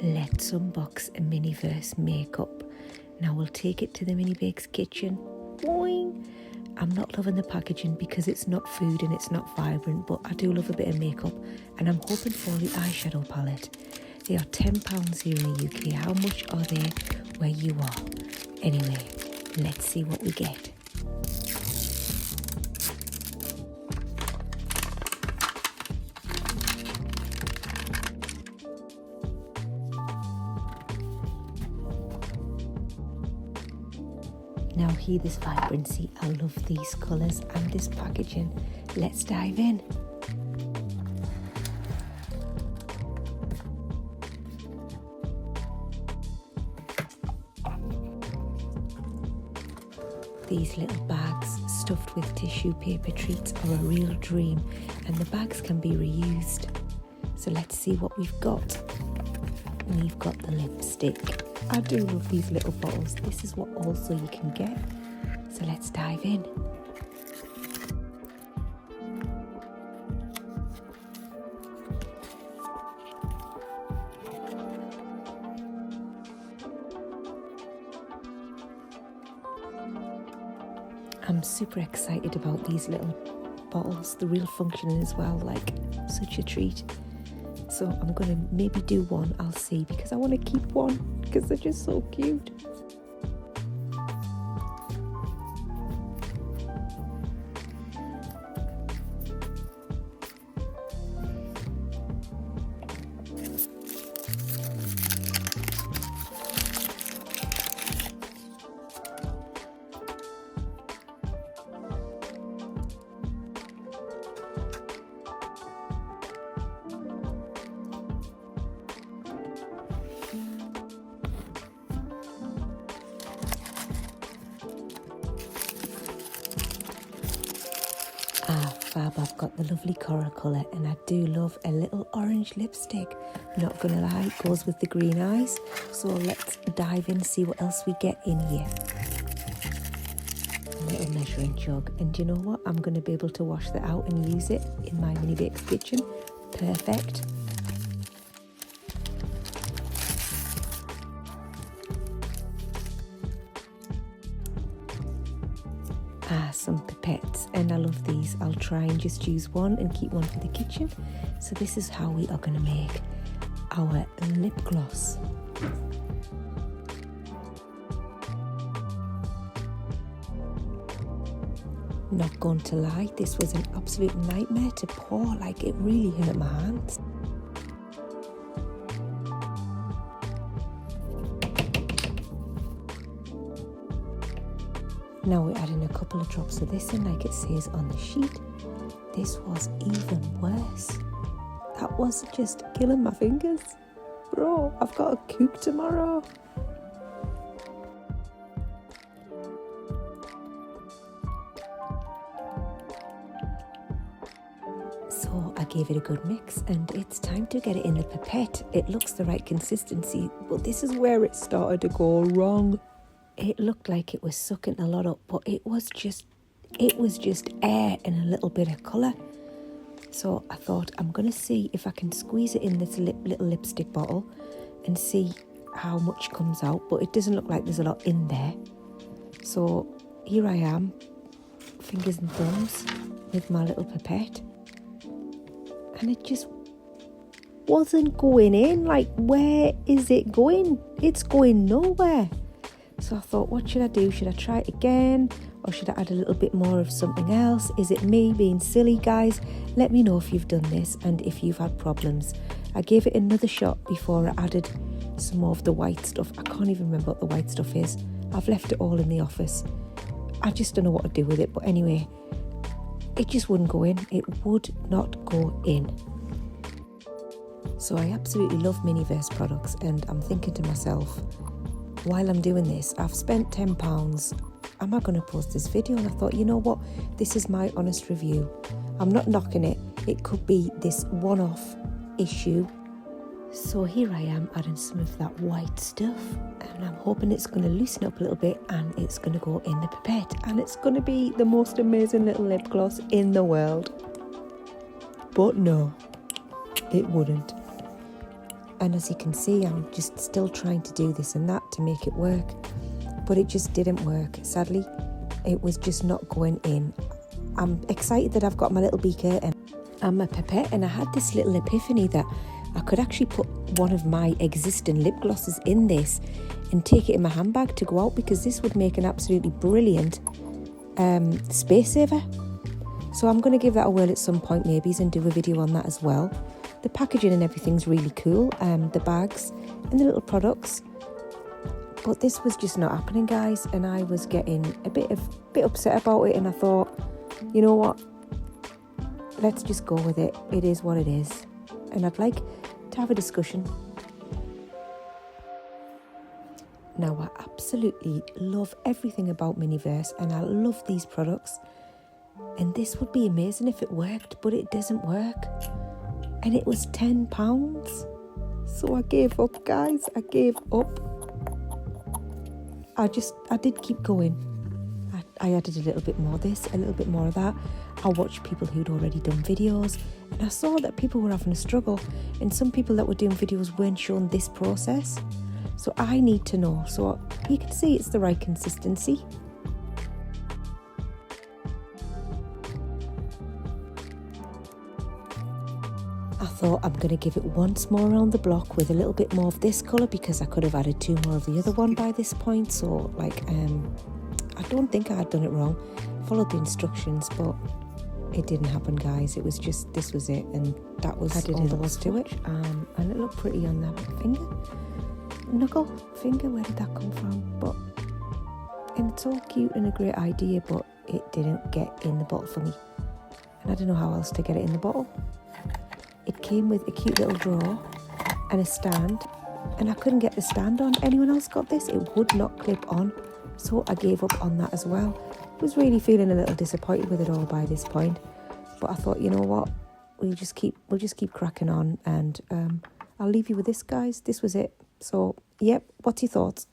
let's unbox a Miniverse Make Up. Now we'll take it to the Mini Bake's kitchen. Boing! I'm not loving the packaging because it's not food and it's not vibrant, but I do love a bit of makeup and I'm hoping for the eyeshadow palette. They are £10 here in the UK. How much are they where you are? Anyway, let's see what we get. Now hear this vibrancy, I love these colours and this packaging. Let's dive in. These little bags stuffed with tissue paper treats are a real dream and the bags can be reused. So let's see what we've got. We've got the lipstick. I do love these little bottles. This is what also you can get. So let's dive in. I'm super excited about these little bottles. The real functioning as well, like such a treat. So I'm going to maybe do one, I'll see, because I want to keep one because they're just so cute. Fab, I've got the lovely coral colour and I do love a little orange lipstick. Not gonna lie, it goes with the green eyes. So let's dive in, see what else we get in here. A little measuring jug, and you know what? I'm gonna be able to wash that out and use it in my Mini Bake's kitchen. Perfect. Some pipettes, and I love these. I'll try and just use one and keep one for the kitchen. So this is how we are going to make our lip gloss. Not going to lie, this was an absolute nightmare to pour. Like, it really hurt my hands. Now we're adding a couple of drops of this in, like it says on the sheet. This was even worse. That was just killing my fingers. Bro, I've got a cook tomorrow. So I gave it a good mix and it's time to get it in the pipette. It looks the right consistency, but this is where it started to go wrong. It looked like it was sucking a lot up, but it was just air and a little bit of colour. So I thought I'm going to see if I can squeeze it in this little lipstick bottle and see how much comes out, but it doesn't look like there's a lot in there. So here I am, fingers and thumbs with my little pipette, and it just wasn't going in. Like, where is it going? It's going nowhere. So I thought, what should I do? Should I try it again? Or should I add a little bit more of something else? Is it me being silly, guys? Let me know if you've done this and if you've had problems. I gave it another shot before I added some more of the white stuff. I can't even remember what the white stuff is. I've left it all in the office. I just don't know what to do with it. But anyway, it just wouldn't go in. It would not go in. So I absolutely love Miniverse products, and I'm thinking to myself, while I'm doing this, I've spent £10. Am I going to post this video? And I thought, you know what? This is my honest review. I'm not knocking it. It could be this one-off issue. So here I am adding some of that white stuff, and I'm hoping it's going to loosen up a little bit and it's going to go in the pipette, and it's going to be the most amazing little lip gloss in the world. But no, it wouldn't. And as you can see, I'm just still trying to do this and that to make it work. But it just didn't work. Sadly, it was just not going in. I'm excited that I've got my little beaker and my pipette, and I had this little epiphany that I could actually put one of my existing lip glosses in this and take it in my handbag to go out, because this would make an absolutely brilliant space saver. So I'm going to give that a whirl at some point maybe and do a video on that as well. The packaging and everything's really cool, the bags and the little products. But this was just not happening, guys, and I was getting a bit upset about it, and I thought, you know what, let's just go with it. It is what it is. And I'd like to have a discussion. Now, I absolutely love everything about Miniverse, and I love these products. And this would be amazing if it worked, but it doesn't work. And it was £10. So I gave up, guys. I gave up. I did keep going. I added a little bit more of this, a little bit more of that. I watched people who'd already done videos, and I saw that people were having a struggle, and some people that were doing videos weren't showing this process. So I need to know. So you can see it's the right consistency. I thought I'm going to give it once more around the block with a little bit more of this colour, because I could have added 2 more of the other one by this point. So I don't think I had done it wrong. Followed the instructions, but it didn't happen, guys. It was just, this was it, and that was all there was to it. And it looked pretty on that knuckle finger. Where did that come from? And it's all cute and a great idea, but it didn't get in the bottle for me, and I don't know how else to get it in the bottle. It came with a cute little drawer and a stand, and I couldn't get the stand on. Anyone else got this? It would not clip on, so I gave up on that as well. I was really feeling a little disappointed with it all by this point, but I thought, you know what, we'll just keep cracking on, and I'll leave you with this, guys. This was it. So, yep, what's your thoughts?